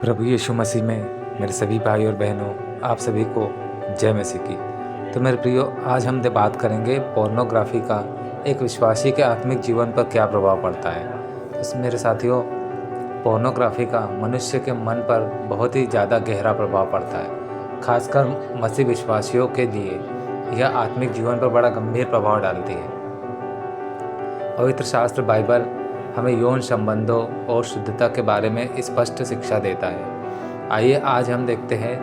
प्रभु यीशु मसीह में मेरे सभी भाई और बहनों, आप सभी को जय मसीह की। तो मेरे प्रियो, आज हम बात करेंगे पोर्नोग्राफी का एक विश्वासी के आत्मिक जीवन पर क्या प्रभाव पड़ता है। तो मेरे साथियों, पोर्नोग्राफी का मनुष्य के मन पर बहुत ही ज़्यादा गहरा प्रभाव पड़ता है। खासकर मसीह विश्वासियों के लिए यह आत्मिक जीवन पर बड़ा गंभीर प्रभाव डालती है। पवित्र शास्त्र बाइबल हमें यौन संबंधों और शुद्धता के बारे में स्पष्ट शिक्षा देता है। आइए आज हम देखते हैं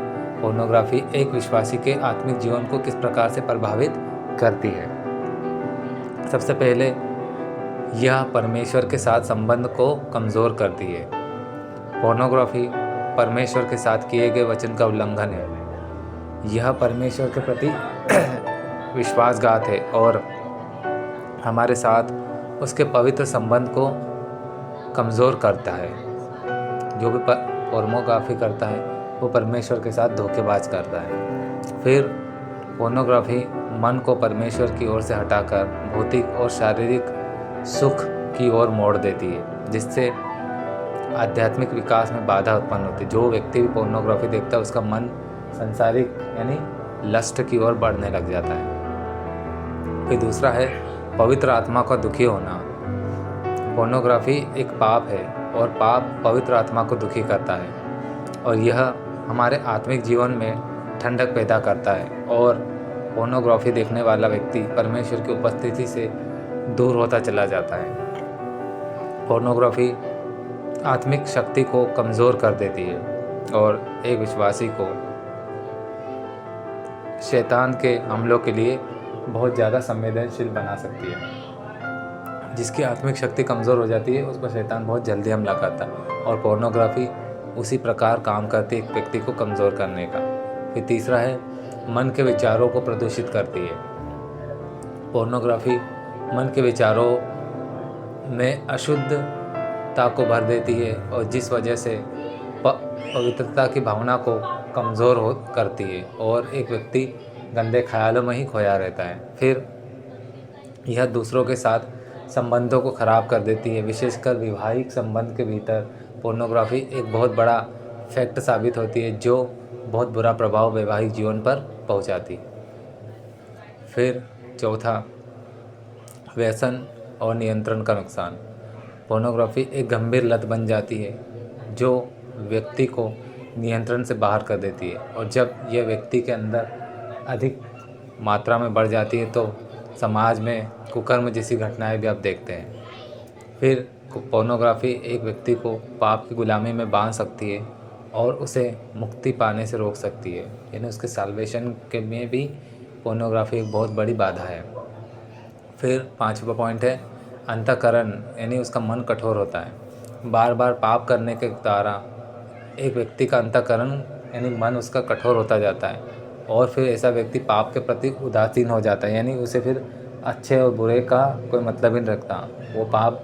पोर्नोग्राफी एक विश्वासी के आत्मिक जीवन को किस प्रकार से प्रभावित करती है। सबसे पहले, यह परमेश्वर के साथ संबंध को कमज़ोर करती है। पोर्नोग्राफी परमेश्वर के साथ किए गए वचन का उल्लंघन है। यह परमेश्वर के प्रति विश्वासघात है और हमारे साथ उसके पवित्र संबंध को कमज़ोर करता है। जो भी पोर्नोग्राफी करता है वो परमेश्वर के साथ धोखेबाज करता है। फिर पोर्नोग्राफी मन को परमेश्वर की ओर से हटाकर भौतिक और शारीरिक सुख की ओर मोड़ देती है, जिससे आध्यात्मिक विकास में बाधा उत्पन्न होती है। जो व्यक्ति भी पोर्नोग्राफी देखता है उसका मन संसारिक यानी लस्ट की ओर बढ़ने लग जाता है। फिर दूसरा है पवित्र आत्मा का दुखी होना। पोर्नोग्राफी एक पाप है और पाप पवित्र आत्मा को दुखी करता है और यह हमारे आत्मिक जीवन में ठंडक पैदा करता है और पोर्नोग्राफी देखने वाला व्यक्ति परमेश्वर की उपस्थिति से दूर होता चला जाता है। पोर्नोग्राफी आत्मिक शक्ति को कमज़ोर कर देती है और एक विश्वासी को शैतान के हमलों के लिए बहुत ज़्यादा संवेदनशील बना सकती है। जिसकी आत्मिक शक्ति कमज़ोर हो जाती है उस पर शैतान बहुत जल्दी हमला करता है और पोर्नोग्राफी उसी प्रकार काम करती है एक व्यक्ति को कमज़ोर करने का। फिर तीसरा है मन के विचारों को प्रदूषित करती है। पोर्नोग्राफी मन के विचारों में अशुद्धता को भर देती है और जिस वजह से पवित्रता की भावना को कमज़ोर करती है और एक व्यक्ति गंदे ख्यालों में ही खोया रहता है। फिर यह दूसरों के साथ संबंधों को ख़राब कर देती है। विशेषकर वैवाहिक संबंध के भीतर पोर्नोग्राफी एक बहुत बड़ा फैक्ट साबित होती है जो बहुत बुरा प्रभाव वैवाहिक जीवन पर पहुंचाती है। फिर चौथा, व्यसन और नियंत्रण का नुकसान। पोर्नोग्राफी एक गंभीर लत बन जाती है जो व्यक्ति को नियंत्रण से बाहर कर देती है और जब यह व्यक्ति के अंदर अधिक मात्रा में बढ़ जाती है तो समाज में कुकर्म जैसी घटनाएं भी आप देखते हैं। फिर पोर्नोग्राफी एक व्यक्ति को पाप की गुलामी में बांध सकती है और उसे मुक्ति पाने से रोक सकती है, यानी उसके साल्वेशन के में भी पोर्नोग्राफी एक बहुत बड़ी बाधा है। फिर पांचवा पॉइंट है अंतःकरण, यानी उसका मन कठोर होता है। बार बार पाप करने के द्वारा एक व्यक्ति का अंतःकरण यानी मन उसका कठोर होता जाता है और फिर ऐसा व्यक्ति पाप के प्रति उदासीन हो जाता है, यानी उसे फिर अच्छे और बुरे का कोई मतलब ही नहीं रखता। वो पाप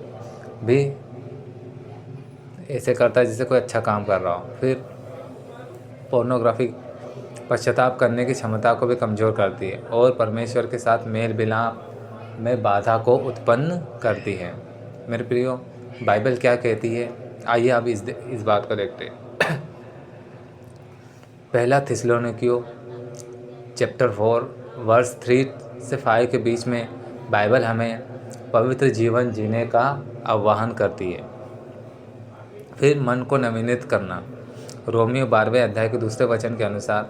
भी ऐसे करता है जैसे कोई अच्छा काम कर रहा हो। फिर पोर्नोग्राफी पश्चाताप करने की क्षमता को भी कमज़ोर करती है और परमेश्वर के साथ मेल मिलाप में बाधा को उत्पन्न करती है। मेरे प्रियो, बाइबल क्या कहती है, आइए अब इस बात को देखते हैं। पहला थिस्सलुनीकियों चैप्टर 4 वर्स 3 से 5 के बीच में बाइबल हमें पवित्र जीवन जीने का आह्वान करती है। फिर मन को नवीनित करना। रोमियो 12वें अध्याय के दूसरे वचन के अनुसार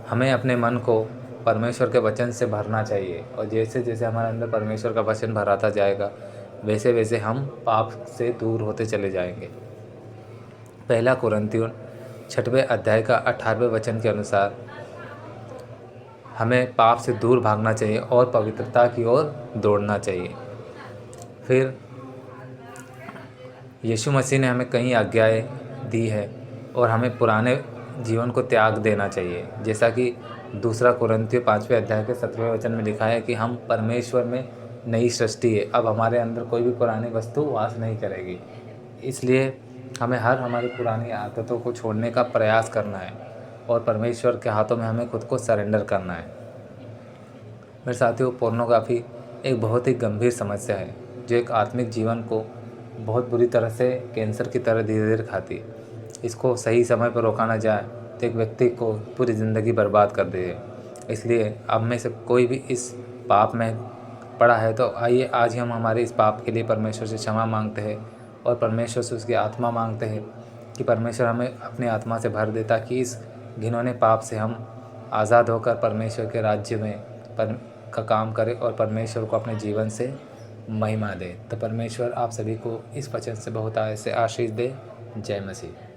हमें अपने मन को परमेश्वर के वचन से भरना चाहिए और जैसे जैसे हमारे अंदर परमेश्वर का वचन भराता जाएगा वैसे वैसे हम पाप से दूर होते चले जाएंगे। पहला कुरिन्थियों 6वें अध्याय का 18वें वचन के अनुसार हमें पाप से दूर भागना चाहिए और पवित्रता की ओर दौड़ना चाहिए। फिर यीशु मसीह ने हमें कई आज्ञाएं दी है और हमें पुराने जीवन को त्याग देना चाहिए, जैसा कि दूसरा कुरिन्थियों 5वें अध्याय के 17वें वचन में लिखा है कि हम परमेश्वर में नई सृष्टि है, अब हमारे अंदर कोई भी पुरानी वस्तु वास नहीं करेगी। इसलिए हमें हमारी पुरानी आदतों को छोड़ने का प्रयास करना है और परमेश्वर के हाथों में हमें खुद को सरेंडर करना है। मेरे साथियों, पोर्नोग्राफी एक बहुत ही गंभीर समस्या है जो एक आत्मिक जीवन को बहुत बुरी तरह से कैंसर की तरह धीरे धीरे खाती है। इसको सही समय पर रोका ना जाए तो एक व्यक्ति को पूरी ज़िंदगी बर्बाद कर दे। इसलिए अब में से कोई भी इस पाप में पड़ा है तो आइए आज ही हम हमारे इस पाप के लिए परमेश्वर से क्षमा मांगते हैं और परमेश्वर से उसकी आत्मा मांगते हैं कि परमेश्वर हमें अपनी आत्मा से भर दे, ताकि इस घिनौने पाप से हम आज़ाद होकर परमेश्वर के राज्य में का काम करें और परमेश्वर को अपने जीवन से महिमा दे। तो परमेश्वर आप सभी को इस वचन से बहुत ऐसे आशीष दे। जय मसीह।